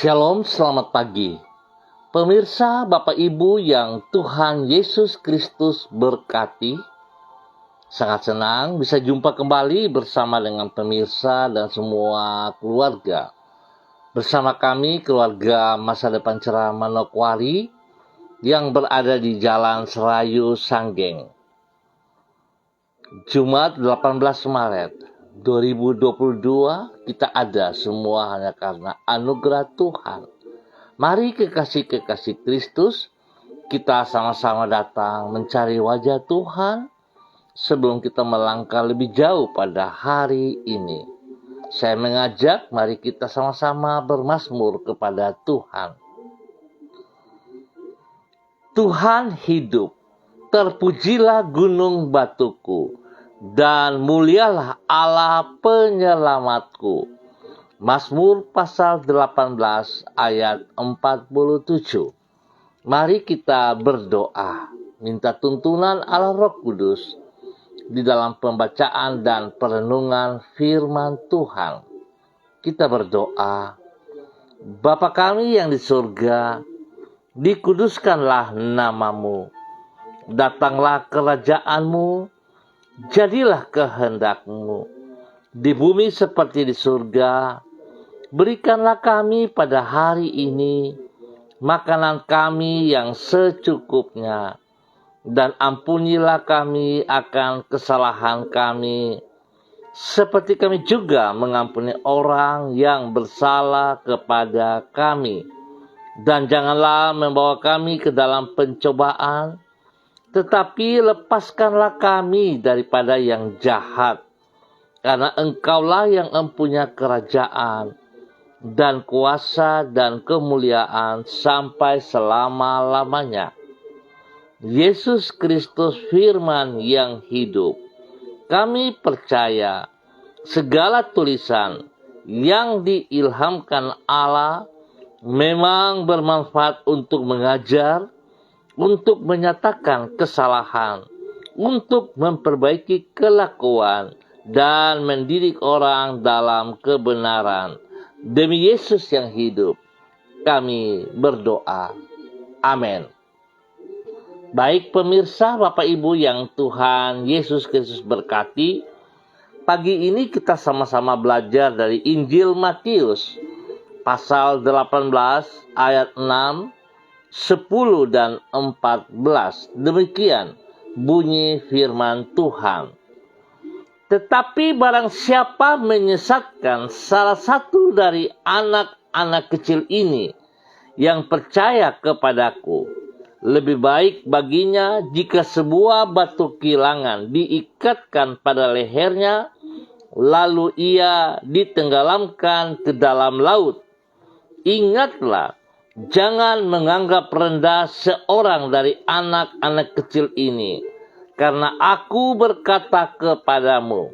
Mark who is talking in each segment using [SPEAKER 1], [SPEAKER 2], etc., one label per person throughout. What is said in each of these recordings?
[SPEAKER 1] Shalom, selamat pagi. Pemirsa, Bapak Ibu yang Tuhan Yesus Kristus berkati, sangat senang bisa jumpa kembali bersama dengan pemirsa dan semua keluarga. Bersama kami, keluarga Masa Depan Cerah Manokwari yang berada di Jalan Serayu Sanggeng. Jumat 18 Maret 2022, kita ada semua hanya karena anugerah Tuhan. Mari kekasih-kekasih Kristus, kita sama-sama datang mencari wajah Tuhan sebelum kita melangkah lebih jauh pada hari ini. Saya mengajak, mari kita sama-sama bermazmur kepada Tuhan. Tuhan hidup, terpujilah gunung batuku, dan mulialah Allah penyelamatku. Mazmur pasal 18 ayat 47. Mari kita berdoa, minta tuntunan Allah Roh Kudus di dalam pembacaan dan perenungan firman Tuhan. Kita berdoa, Bapa kami yang di surga, dikuduskanlah namamu, datanglah kerajaanmu, jadilah kehendakmu di bumi seperti di surga. Berikanlah kami pada hari ini makanan kami yang secukupnya, dan ampunilah kami akan kesalahan kami, seperti kami juga mengampuni orang yang bersalah kepada kami. Dan janganlah membawa kami ke dalam pencobaan, tetapi lepaskanlah kami daripada yang jahat. Karena Engkaulah yang mempunyai kerajaan dan kuasa dan kemuliaan sampai selama-lamanya. Yesus Kristus firman yang hidup. Kami percaya segala tulisan yang diilhamkan Allah memang bermanfaat untuk mengajar, untuk menyatakan kesalahan, untuk memperbaiki kelakuan, dan mendidik orang dalam kebenaran. Demi Yesus yang hidup, kami berdoa. Amin. Baik pemirsa, Bapak Ibu yang Tuhan Yesus Kristus berkati, pagi ini kita sama-sama belajar dari Injil Matius, pasal 18 ayat 6, 10 dan 14. Demikian bunyi firman Tuhan. Tetapi barang siapa menyesatkan salah satu dari anak-anak kecil ini yang percaya kepadaku, lebih baik baginya jika sebuah batu kilangan diikatkan pada lehernya, lalu ia ditenggelamkan ke dalam laut. Ingatlah, jangan menganggap rendah seorang dari anak-anak kecil ini. Karena aku berkata kepadamu,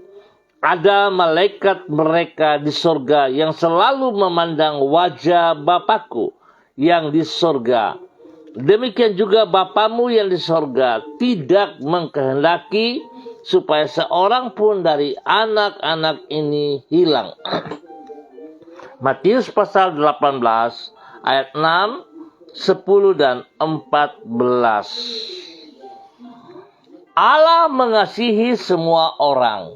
[SPEAKER 1] ada malaikat mereka di sorga yang selalu memandang wajah Bapakku yang di sorga. Demikian juga Bapamu yang di sorga tidak mengkehendaki supaya seorang pun dari anak-anak ini hilang. Matius pasal 18 ayat 6, 10 dan 14. Allah mengasihi semua orang,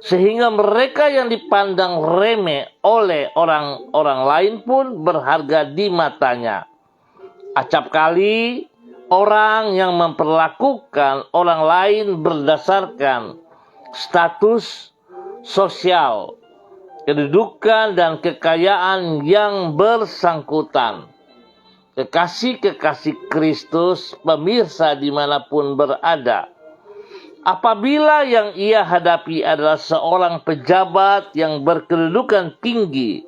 [SPEAKER 1] sehingga mereka yang dipandang remeh oleh orang-orang lain pun berharga di matanya. Acap kali orang yang memperlakukan orang lain berdasarkan status sosial, kedudukan dan kekayaan yang bersangkutan. Kekasih-kekasih Kristus, pemirsa dimanapun berada, apabila yang ia hadapi adalah seorang pejabat yang berkedudukan tinggi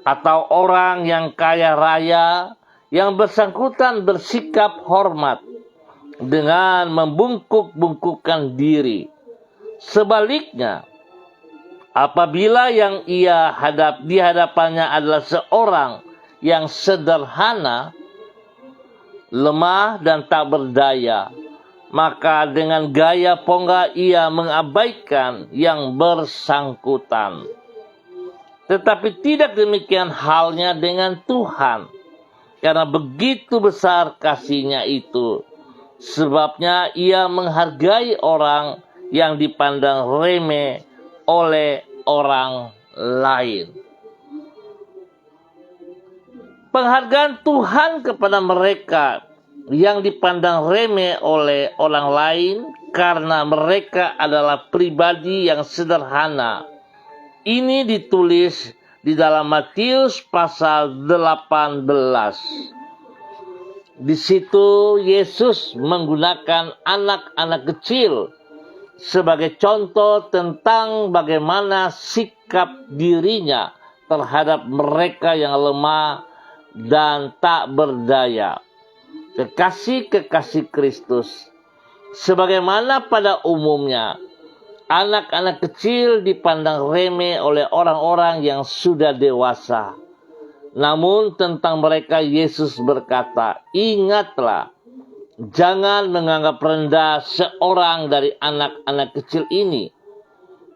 [SPEAKER 1] atau orang yang kaya raya, yang bersangkutan bersikap hormat dengan membungkuk-bungkukkan diri. Sebaliknya, apabila yang ia di hadapannya adalah seorang yang sederhana, lemah dan tak berdaya, maka dengan gaya pongah ia mengabaikan yang bersangkutan. Tetapi tidak demikian halnya dengan Tuhan. Karena begitu besar kasih-Nya itu. Sebabnya Ia menghargai orang yang dipandang remeh oleh orang lain. Penghargaan Tuhan kepada mereka yang dipandang remeh oleh orang lain karena mereka adalah pribadi yang sederhana. Ini ditulis di dalam Matius pasal 18. Di situ Yesus menggunakan anak-anak kecil sebagai contoh tentang bagaimana sikap dirinya terhadap mereka yang lemah dan tak berdaya. Kekasih-kekasih Kristus, sebagaimana pada umumnya, anak-anak kecil dipandang remeh oleh orang-orang yang sudah dewasa. Namun tentang mereka Yesus berkata, "Ingatlah, jangan menganggap rendah seorang dari anak-anak kecil ini."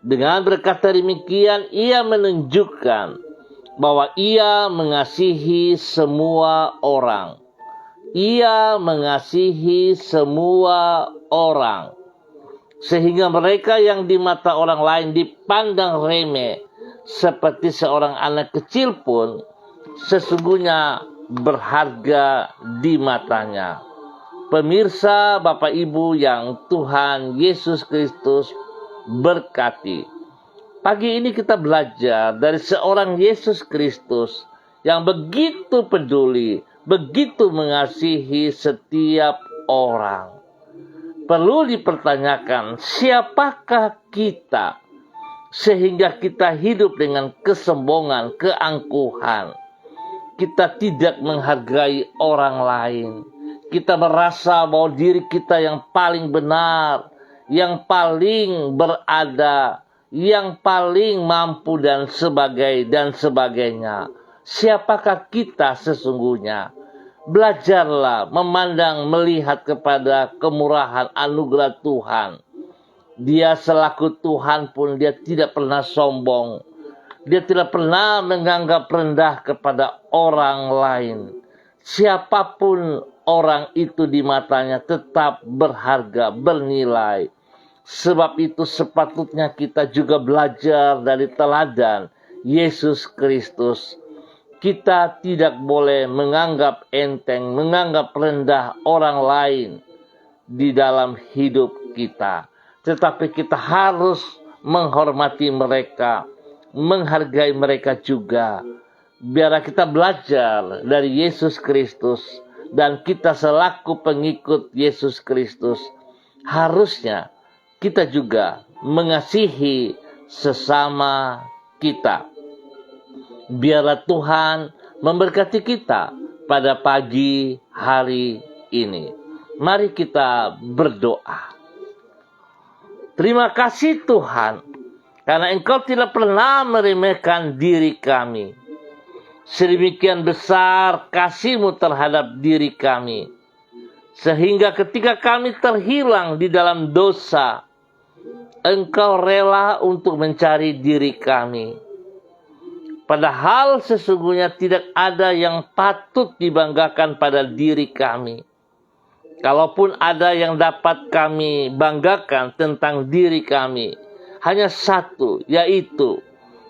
[SPEAKER 1] Dengan berkata demikian, Ia menunjukkan bahwa Ia mengasihi semua orang. Ia mengasihi semua orang. Sehingga mereka yang di mata orang lain dipandang remeh seperti seorang anak kecil pun sesungguhnya berharga di matanya. Pemirsa, Bapak Ibu yang Tuhan Yesus Kristus berkati. Pagi ini kita belajar dari seorang Yesus Kristus yang begitu peduli, begitu mengasihi setiap orang. Perlu dipertanyakan, siapakah kita sehingga kita hidup dengan kesombongan, keangkuhan. Kita tidak menghargai orang lain. Kita merasa bahwa diri kita yang paling benar, yang paling berada, yang paling mampu dan sebagainya. Siapakah kita sesungguhnya? Belajarlah memandang, melihat kepada kemurahan anugerah Tuhan. Dia selaku Tuhan pun dia tidak pernah sombong. Dia tidak pernah menganggap rendah kepada orang lain. Siapapun orang itu di matanya tetap berharga, bernilai. Sebab itu sepatutnya kita juga belajar dari teladan Yesus Kristus. Kita tidak boleh menganggap enteng, menganggap rendah orang lain di dalam hidup kita. Tetapi kita harus menghormati mereka, menghargai mereka juga. Biarlah kita belajar dari Yesus Kristus. Dan kita selaku pengikut Yesus Kristus, harusnya kita juga mengasihi sesama kita. Biarlah Tuhan memberkati kita pada pagi hari ini. Mari kita berdoa. Terima kasih Tuhan, karena Engkau tidak pernah meremehkan diri kami. Sedemikian besar kasih-Mu terhadap diri kami. Sehingga ketika kami terhilang di dalam dosa, Engkau rela untuk mencari diri kami. Padahal sesungguhnya tidak ada yang patut dibanggakan pada diri kami. Kalaupun ada yang dapat kami banggakan tentang diri kami, hanya satu, yaitu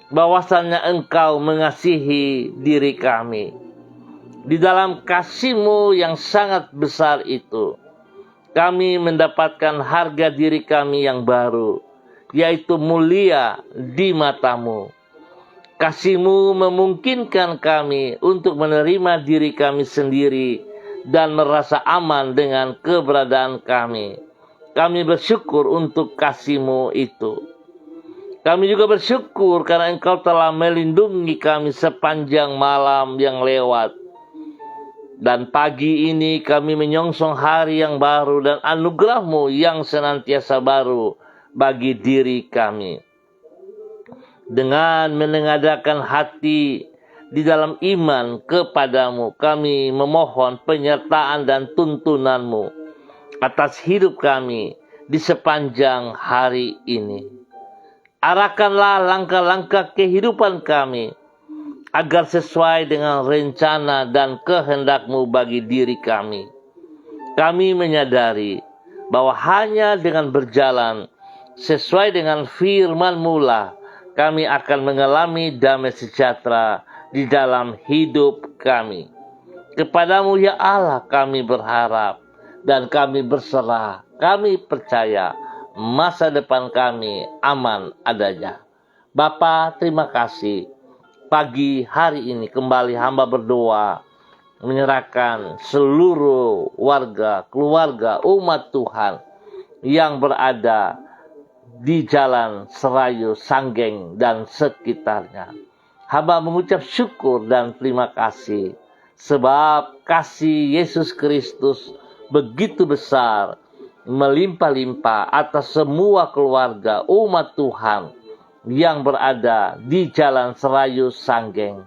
[SPEAKER 1] bahwasannya Engkau mengasihi diri kami. Di dalam kasih-Mu yang sangat besar itu, kami mendapatkan harga diri kami yang baru, yaitu mulia di mata-Mu. Kasih-Mu memungkinkan kami untuk menerima diri kami sendiri dan merasa aman dengan keberadaan kami. Kami bersyukur untuk kasih-Mu itu. Kami juga bersyukur karena Engkau telah melindungi kami sepanjang malam yang lewat. Dan pagi ini kami menyongsong hari yang baru dan anugerah-Mu yang senantiasa baru bagi diri kami. Dengan menengadakan hati di dalam iman kepadamu, kami memohon penyertaan dan tuntunan-Mu atas hidup kami di sepanjang hari ini. Arahkanlah langkah-langkah kehidupan kami, agar sesuai dengan rencana dan kehendak-Mu bagi diri kami. Kami menyadari bahwa hanya dengan berjalan sesuai dengan firman-Mu lah kami akan mengalami damai sejahtera di dalam hidup kami. Kepadamu ya Allah kami berharap dan kami berserah. Kami percaya masa depan kami aman adanya. Bapa, terima kasih. Pagi hari ini kembali hamba berdoa, menyerahkan seluruh warga, keluarga, umat Tuhan yang berada di Jalan Serayu, Sanggeng, dan sekitarnya. Hamba mengucap syukur dan terima kasih, sebab kasih Yesus Kristus begitu besar, melimpah-limpah atas semua keluarga umat Tuhan yang berada di Jalan Serayu, Sanggeng.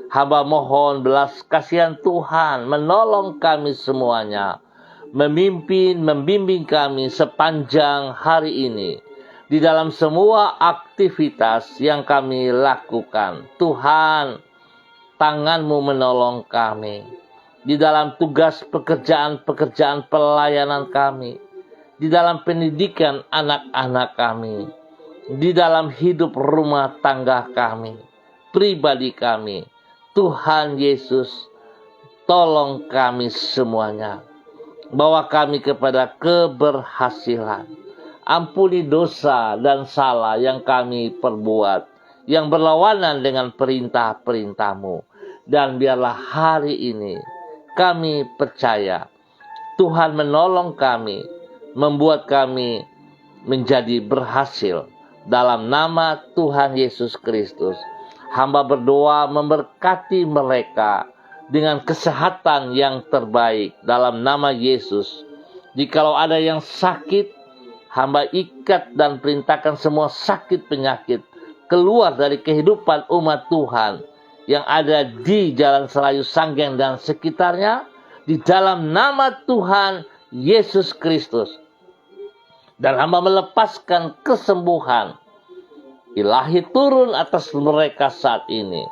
[SPEAKER 1] Hamba mohon belas kasihan Tuhan menolong kami semuanya, memimpin, membimbing kami sepanjang hari ini di dalam semua aktivitas yang kami lakukan. Tuhan, tangan-Mu menolong kami di dalam tugas pekerjaan-pekerjaan pelayanan kami, di dalam pendidikan anak-anak kami, di dalam hidup rumah tangga kami, pribadi kami. Tuhan Yesus, tolong kami semuanya. Bawa kami kepada keberhasilan. Ampuni dosa dan salah yang kami perbuat, yang berlawanan dengan perintah-perintah-Mu. Dan biarlah hari ini kami percaya Tuhan menolong kami, membuat kami menjadi berhasil. Dalam nama Tuhan Yesus Kristus, hamba berdoa memberkati mereka dengan kesehatan yang terbaik dalam nama Yesus. Jikalau ada yang sakit, hamba ikat dan perintahkan semua sakit penyakit keluar dari kehidupan umat Tuhan yang ada di Jalan Serayu, Sanggeng, dan sekitarnya, di dalam nama Tuhan Yesus Kristus. Dan hamba melepaskan kesembuhan ilahi turun atas mereka saat ini.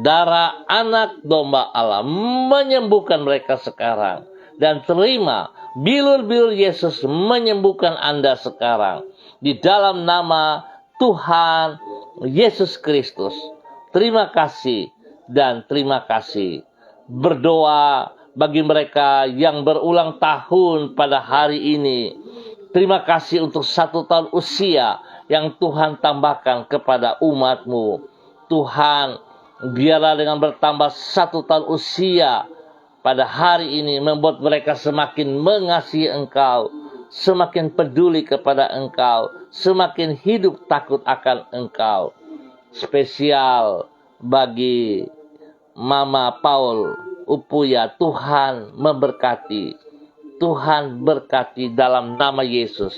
[SPEAKER 1] Darah anak domba Allah menyembuhkan mereka sekarang. Dan terima bilur-bilur Yesus menyembuhkan Anda sekarang. Di dalam nama Tuhan Yesus Kristus. Terima kasih dan terima kasih. Berdoa bagi mereka yang berulang tahun pada hari ini. Terima kasih untuk 1 tahun usia yang Tuhan tambahkan kepada umat-Mu. Tuhan, biarlah dengan bertambah 1 tahun usia pada hari ini membuat mereka semakin mengasihi Engkau, semakin peduli kepada Engkau, semakin hidup takut akan Engkau. Spesial bagi Mama Paul Upuya, Tuhan memberkati. Tuhan berkati dalam nama Yesus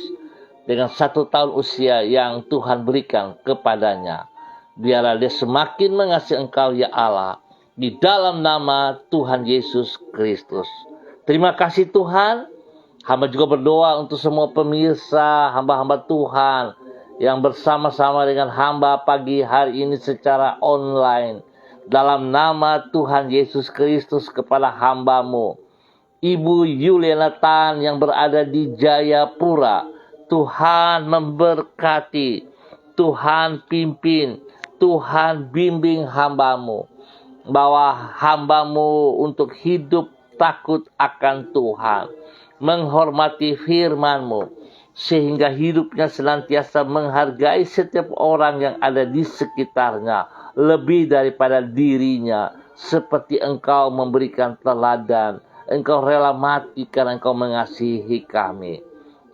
[SPEAKER 1] dengan 1 tahun usia yang Tuhan berikan kepadanya. Biarlah dia semakin mengasihi Engkau ya Allah, di dalam nama Tuhan Yesus Kristus. Terima kasih Tuhan. Hamba juga berdoa untuk semua pemirsa, hamba-hamba Tuhan yang bersama-sama dengan hamba pagi hari ini secara online. Dalam nama Tuhan Yesus Kristus, kepada hamba-Mu Ibu Yuliana Tan yang berada di Jayapura, Tuhan memberkati, Tuhan pimpin, Tuhan bimbing hamba-Mu, bawa hamba-Mu untuk hidup takut akan Tuhan, menghormati firman-Mu, sehingga hidupnya senantiasa menghargai setiap orang yang ada di sekitarnya, lebih daripada dirinya, seperti Engkau memberikan teladan. Engkau rela mati karena Engkau mengasihi kami.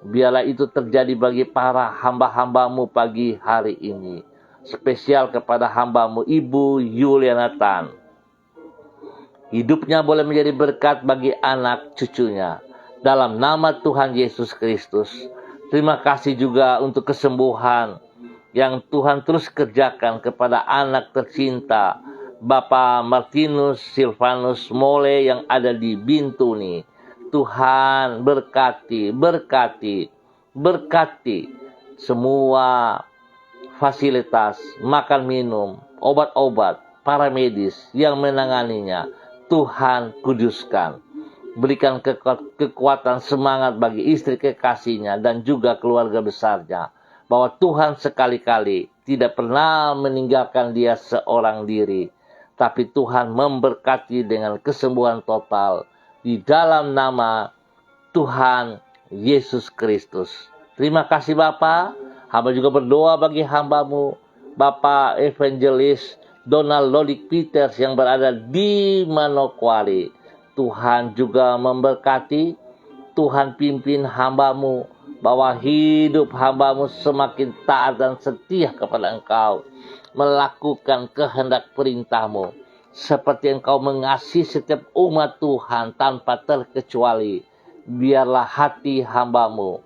[SPEAKER 1] Biarlah itu terjadi bagi para hamba-hamba-Mu pagi hari ini. Spesial kepada hamba-Mu Ibu Yuliana Tan. Hidupnya boleh menjadi berkat bagi anak cucunya. Dalam nama Tuhan Yesus Kristus. Terima kasih juga untuk kesembuhan yang Tuhan terus kerjakan kepada anak tercinta Bapak Martinus Silvanus Mole yang ada di Bintuni. Tuhan berkati semua fasilitas, makan minum, obat-obat, para medis yang menanganinya. Tuhan kuduskan. Berikan kekuatan semangat bagi istri kekasihnya dan juga keluarga besarnya. Bahwa Tuhan sekali-kali tidak pernah meninggalkan dia seorang diri. Tapi Tuhan memberkati dengan kesembuhan total. Di dalam nama Tuhan Yesus Kristus. Terima kasih Bapa. Hamba juga berdoa bagi hambamu, Bapak Evangelis Donald Lolik Peters yang berada di Manokwari. Tuhan juga memberkati, Tuhan pimpin hambamu, bahwa hidup hambamu semakin taat dan setia kepada Engkau, melakukan kehendak perintahmu, seperti Engkau mengasihi setiap umat Tuhan tanpa terkecuali. Biarlah hati hambamu,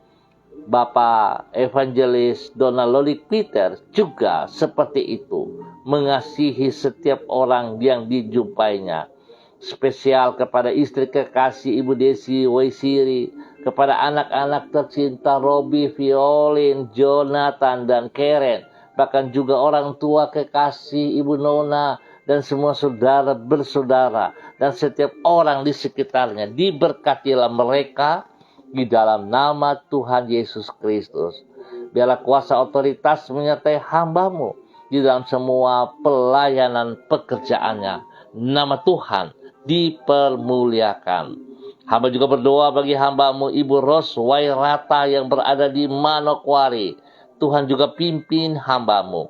[SPEAKER 1] Bapak Evangelis Donald Lolik Peters juga seperti itu, mengasihi setiap orang yang dijumpainya. Spesial kepada istri kekasih Ibu Desi Waisiri, kepada anak-anak tercinta Robi, Violin, Jonathan, dan Karen, bahkan juga orang tua kekasih Ibu Nona, dan semua saudara bersaudara, dan setiap orang di sekitarnya. Diberkatilah mereka di dalam nama Tuhan Yesus Kristus. Biarlah kuasa otoritas menyertai hambamu di dalam semua pelayanan pekerjaannya. Nama Tuhan dipermuliakan. Hamba juga berdoa bagi hambamu Ibu Ros Wairata yang berada di Manokwari. Tuhan juga pimpin hambamu,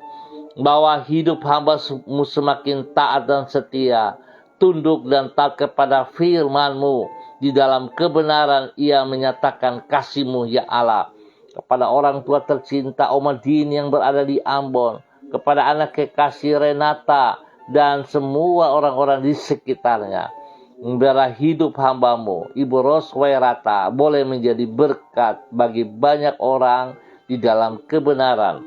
[SPEAKER 1] bahwa hidup hambamu semakin taat dan setia, tunduk dan taat kepada firman-Mu. Di dalam kebenaran ia menyatakan kasih-Mu ya Allah. Kepada orang tua tercinta Omadin yang berada di Ambon, kepada anak kekasih Renata, dan semua orang-orang di sekitarnya. Biarlah hidup hambamu, Ibu Ros Wairata, boleh menjadi berkat bagi banyak orang di dalam kebenaran.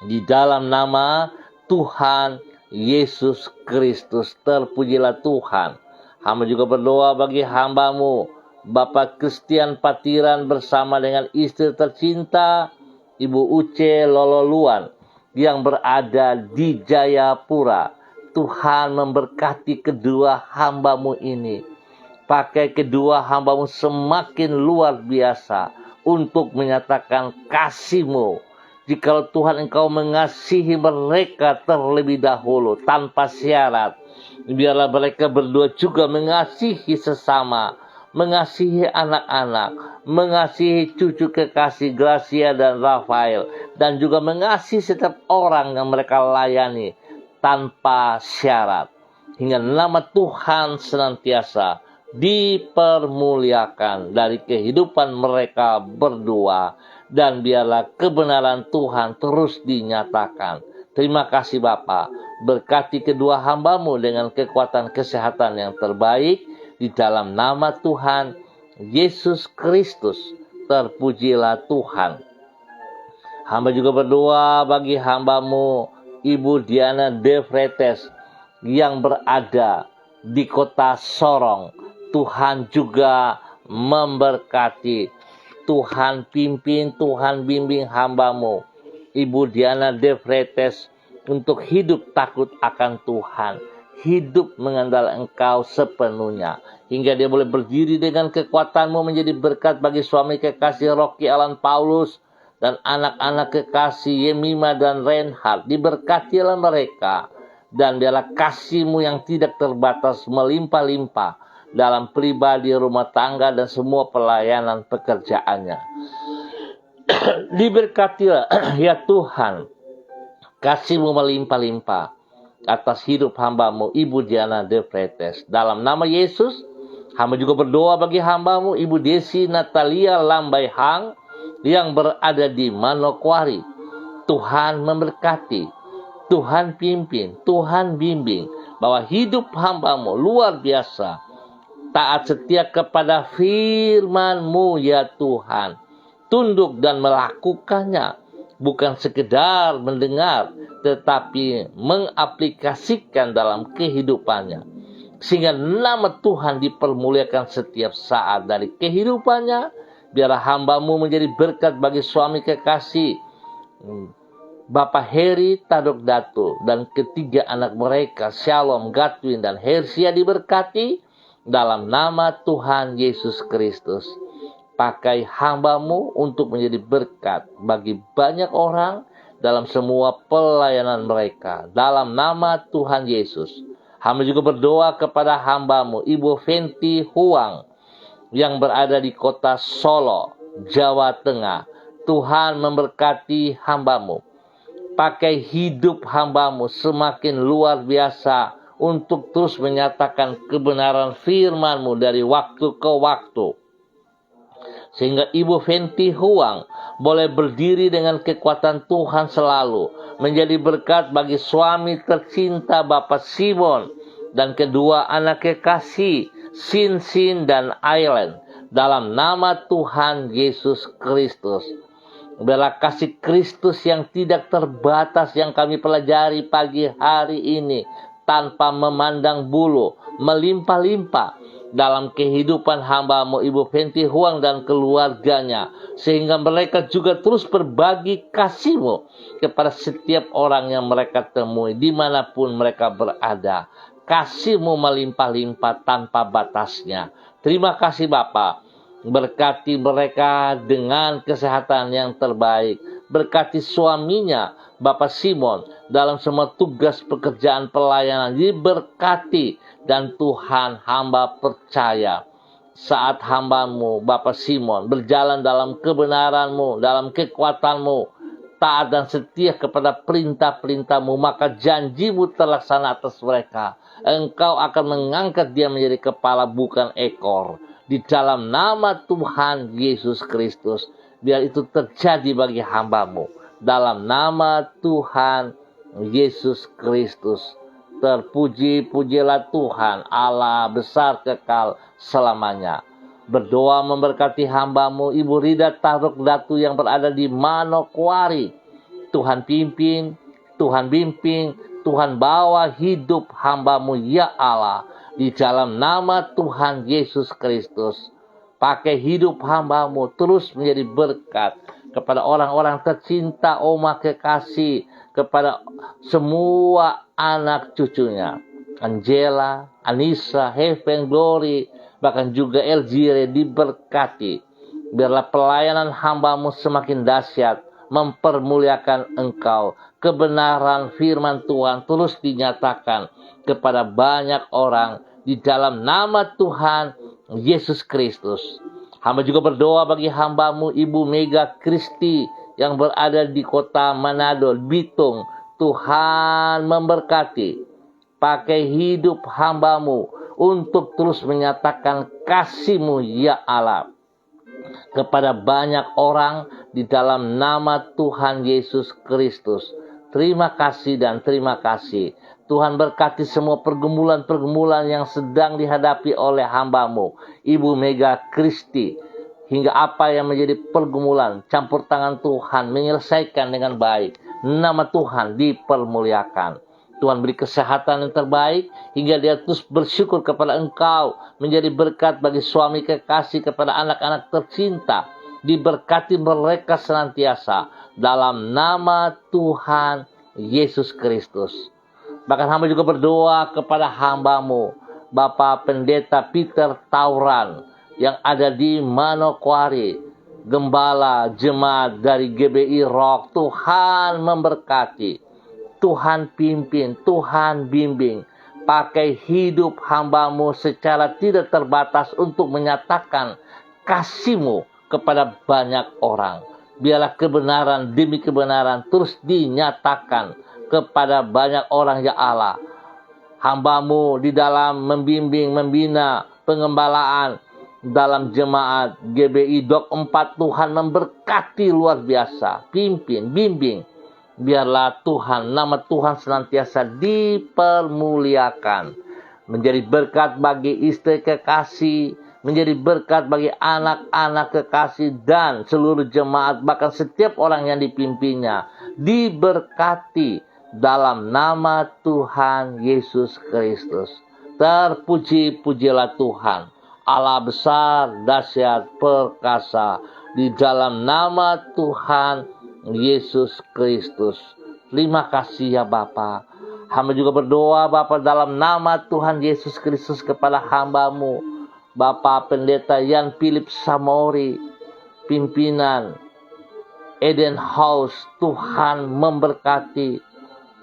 [SPEAKER 1] Di dalam nama Tuhan Yesus Kristus, terpujilah Tuhan. Hamba juga berdoa bagi hambamu, Bapak Christian Patiran bersama dengan istri tercinta, Ibu Uce Lololuan, yang berada di Jayapura. Tuhan memberkati kedua hambamu ini. Pakai kedua hambamu semakin luar biasa untuk menyatakan kasih-Mu. Jika Tuhan Engkau mengasihi mereka terlebih dahulu tanpa syarat, biarlah mereka berdua juga mengasihi sesama, mengasihi anak-anak, mengasihi cucu kekasih Gracia dan Rafael, dan juga mengasihi setiap orang yang mereka layani tanpa syarat. Hingga nama Tuhan senantiasa dipermuliakan dari kehidupan mereka berdua, dan biarlah kebenaran Tuhan terus dinyatakan. Terima kasih Bapa, berkati kedua hambamu dengan kekuatan kesehatan yang terbaik di dalam nama Tuhan Yesus Kristus. Terpujilah Tuhan. Hamba juga berdoa bagi hambamu Ibu Diana De Fretes yang berada di kota Sorong. Tuhan juga memberkati. Tuhan pimpin, Tuhan bimbing hambamu Ibu Diana De Fretes untuk hidup takut akan Tuhan, hidup mengandalkan Engkau sepenuhnya, hingga dia boleh berdiri dengan kekuatan-Mu menjadi berkat bagi suami kekasih Rocky Alan Paulus dan anak-anak kekasih Yemima dan Reinhard. Diberkatilah mereka, dan biarlah kasih-Mu yang tidak terbatas melimpah-limpah dalam pribadi, rumah tangga, dan semua pelayanan pekerjaannya. Diberkatilah ya Tuhan, kasih-Mu melimpah-limpah atas hidup hambamu Ibu Diana De Fretes. Dalam nama Yesus, hamba juga berdoa bagi hambamu Ibu Desi Natalia Lambai Hang yang berada di Manokwari. Tuhan memberkati, Tuhan pimpin, Tuhan bimbing, bahwa hidup hambamu luar biasa, taat setia kepada firman-Mu ya Tuhan, tunduk dan melakukannya, bukan sekedar mendengar, tetapi mengaplikasikan dalam kehidupannya, sehingga nama Tuhan dipermuliakan setiap saat dari kehidupannya. Biarlah hambamu menjadi berkat bagi suami kekasih Bapak Heri Tadok Datu dan ketiga anak mereka, Shalom, Gatwin, dan Hersia diberkati dalam nama Tuhan Yesus Kristus. Pakai hamba-Mu untuk menjadi berkat bagi banyak orang dalam semua pelayanan mereka. Dalam nama Tuhan Yesus. Hamba juga berdoa kepada hamba-Mu, Ibu Fenti Huang, yang berada di kota Solo, Jawa Tengah. Tuhan memberkati hamba-Mu. Pakai hidup hamba-Mu semakin luar biasa untuk terus menyatakan kebenaran firman-Mu dari waktu ke waktu. Sehingga Ibu Fenti Huang boleh berdiri dengan kekuatan Tuhan selalu. Menjadi berkat bagi suami tercinta Bapak Simon dan kedua anak kekasih, Sin dan Aileen. Dalam nama Tuhan Yesus Kristus. Biarlah kasih Kristus yang tidak terbatas yang kami pelajari pagi hari ini tanpa memandang bulu, melimpah-limpah dalam kehidupan hamba-Mu Ibu Fenti Huang dan keluarganya. Sehingga mereka juga terus berbagi kasih-Mu kepada setiap orang yang mereka temui dimanapun mereka berada. Kasih-Mu melimpah-limpah tanpa batasnya. Terima kasih Bapa. Berkati mereka dengan kesehatan yang terbaik. Berkati suaminya, Bapak Simon, dalam semua tugas pekerjaan pelayanan. Diberkati dan Tuhan hamba percaya. Saat hamba-Mu, Bapak Simon, berjalan dalam kebenaran-Mu, dalam kekuatan-Mu, taat dan setia kepada perintah-perintah-Mu, maka janji-Mu terlaksana atas mereka. Engkau akan mengangkat dia menjadi kepala bukan ekor. Di dalam nama Tuhan Yesus Kristus. Biar itu terjadi bagi hamba-Mu. Dalam nama Tuhan Yesus Kristus. Terpuji-pujilah Tuhan Allah besar kekal selamanya. Berdoa memberkati hamba-Mu Ibu Rida Tadok Datu yang berada di Manokwari. Tuhan pimpin, Tuhan bimbing, Tuhan bawa hidup hamba-Mu ya Allah. Di dalam nama Tuhan Yesus Kristus. Pakai hidup hamba-Mu terus menjadi berkat kepada orang-orang tercinta, Oma kekasih, kepada semua anak cucunya. Angela, Anissa, Heaven, Glory, bahkan juga Elzire diberkati. Biarlah pelayanan hamba-Mu semakin dahsyat, mempermuliakan Engkau. Kebenaran firman Tuhan terus dinyatakan kepada banyak orang di dalam nama Tuhan Yesus Kristus. Hamba juga berdoa bagi hamba-Mu Ibu Mega Kristi yang berada di kota Manado, Bitung. Tuhan memberkati. Pakai hidup hamba-Mu untuk terus menyatakan kasih-Mu ya Allah kepada banyak orang di dalam nama Tuhan Yesus Kristus. Terima kasih dan terima kasih. Tuhan berkati semua pergumulan-pergumulan yang sedang dihadapi oleh hamba-Mu Ibu Mega Kristi. Hingga apa yang menjadi pergumulan, campur tangan Tuhan menyelesaikan dengan baik. Nama Tuhan dipermuliakan. Tuhan beri kesehatan yang terbaik hingga dia terus bersyukur kepada Engkau. Menjadi berkat bagi suami kekasih, kepada anak-anak tercinta. Diberkati mereka senantiasa dalam nama Tuhan Yesus Kristus. Bahkan hamba juga berdoa kepada hamba-Mu Bapak Pendeta Peter Tauran yang ada di Manokwari, gembala jemaat dari GBI Rock. Tuhan memberkati, Tuhan pimpin, Tuhan bimbing. Pakai hidup hamba-Mu secara tidak terbatas untuk menyatakan kasih-Mu kepada banyak orang. Biarlah kebenaran demi kebenaran terus dinyatakan kepada banyak orang ya Allah. Hamba-Mu di dalam membimbing, membina pengembalaan dalam jemaat GBI Dok 4, Tuhan memberkati luar biasa. Pimpin, bimbing. Biarlah Tuhan, nama Tuhan senantiasa dipermuliakan. Menjadi berkat bagi istri kekasih, menjadi berkat bagi anak-anak kekasih dan seluruh jemaat, bahkan setiap orang yang dipimpinnya. Diberkati dalam nama Tuhan Yesus Kristus. Terpuji-pujilah Tuhan, Allah besar, dahsyat, perkasa. Di dalam nama Tuhan Yesus Kristus. Terima kasih ya Bapa. Hamba juga berdoa Bapa dalam nama Tuhan Yesus Kristus kepada hamba-Mu, Bapak Pendeta Yan Philip Samori, pimpinan Eden House. Tuhan memberkati,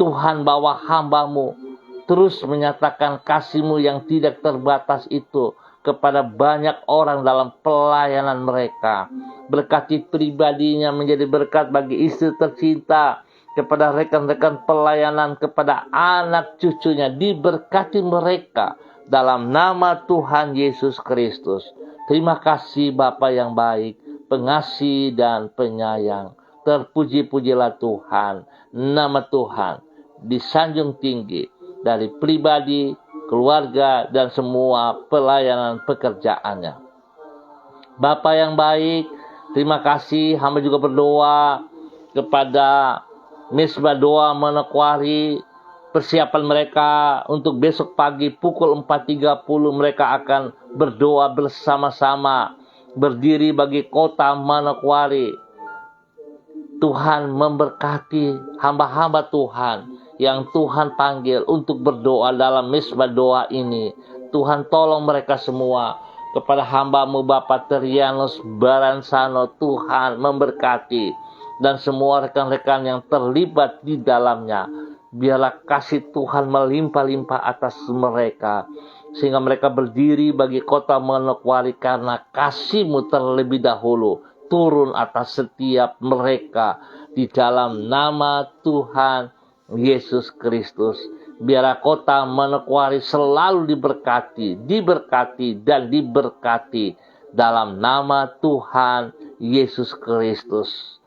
[SPEAKER 1] Tuhan bawa hamba-Mu terus menyatakan kasih-Mu yang tidak terbatas itu kepada banyak orang dalam pelayanan mereka. Berkati pribadinya menjadi berkat bagi istri tercinta, kepada rekan-rekan pelayanan, kepada anak cucunya, diberkati mereka dalam nama Tuhan Yesus Kristus. Terima kasih Bapa yang baik, pengasih dan penyayang. Terpuji-pujilah Tuhan. Nama Tuhan disanjung tinggi dari pribadi, keluarga, dan semua pelayanan pekerjaannya. Bapa yang baik, terima kasih. Hamba juga berdoa kepada Misbah Doa Manokwari, persiapan mereka untuk besok pagi pukul 4.30 mereka akan berdoa bersama-sama, berdiri bagi kota Manokwari. Tuhan memberkati hamba-hamba Tuhan yang Tuhan panggil untuk berdoa dalam Misbah Doa ini. Tuhan tolong mereka semua. Kepada hamba-Mu Bapak Trianus Baransano, Tuhan memberkati, dan semua rekan-rekan yang terlibat di dalamnya. Biarlah kasih Tuhan melimpah-limpah atas mereka, sehingga mereka berdiri bagi kota Manokwari karena kasih-Mu terlebih dahulu turun atas setiap mereka di dalam nama Tuhan Yesus Kristus. Biarlah kota Manokwari selalu diberkati dan diberkati dalam nama Tuhan Yesus Kristus.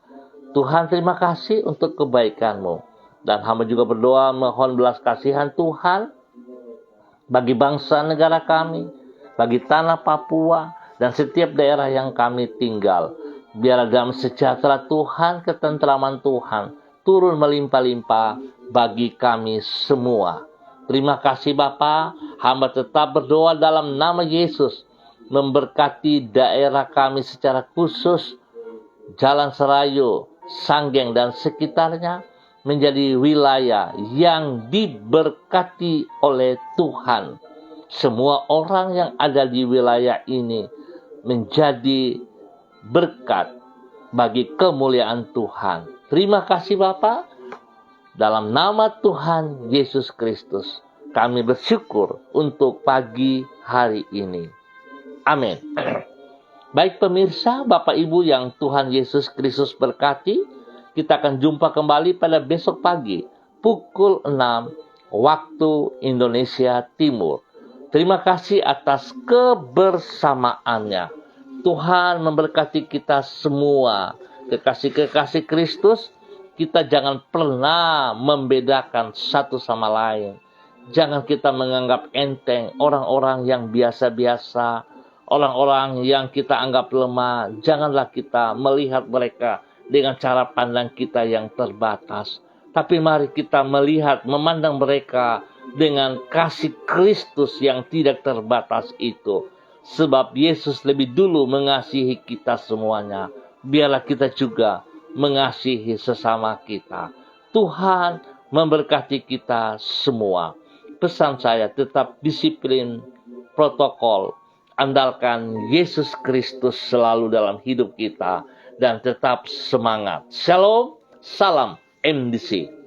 [SPEAKER 1] Tuhan, terima kasih untuk kebaikan-Mu. Dan hamba juga berdoa mohon belas kasihan Tuhan bagi bangsa negara kami, bagi tanah Papua, dan setiap daerah yang kami tinggal. Biarlah dalam sejahtera Tuhan, ketentraman Tuhan turun melimpah-limpah bagi kami semua. Terima kasih Bapa. Hamba tetap berdoa dalam nama Yesus, memberkati daerah kami secara khusus, Jalan Serayu, Sanggeng dan sekitarnya menjadi wilayah yang diberkati oleh Tuhan. Semua orang yang ada di wilayah ini menjadi berkat bagi kemuliaan Tuhan. Terima kasih Bapa. Dalam nama Tuhan Yesus Kristus kami bersyukur untuk pagi hari ini. Amin. Baik pemirsa, Bapak Ibu yang Tuhan Yesus Kristus berkati, kita akan jumpa kembali pada besok pagi pukul 6 waktu Indonesia Timur. Terima kasih atas kebersamaannya. Tuhan memberkati kita semua. Kekasih-kekasih Kristus, kita jangan pernah membedakan satu sama lain. Jangan kita menganggap enteng orang-orang yang biasa-biasa, orang-orang yang kita anggap lemah. Janganlah kita melihat mereka dengan cara pandang kita yang terbatas. Tapi mari kita melihat, memandang mereka dengan kasih Kristus yang tidak terbatas itu. Sebab Yesus lebih dulu mengasihi kita semuanya. Biarlah kita juga mengasihi sesama kita. Tuhan memberkati kita semua. Pesan saya, tetap disiplin protokol. Andalkan Yesus Kristus selalu dalam hidup kita dan tetap semangat. Shalom, salam MDC.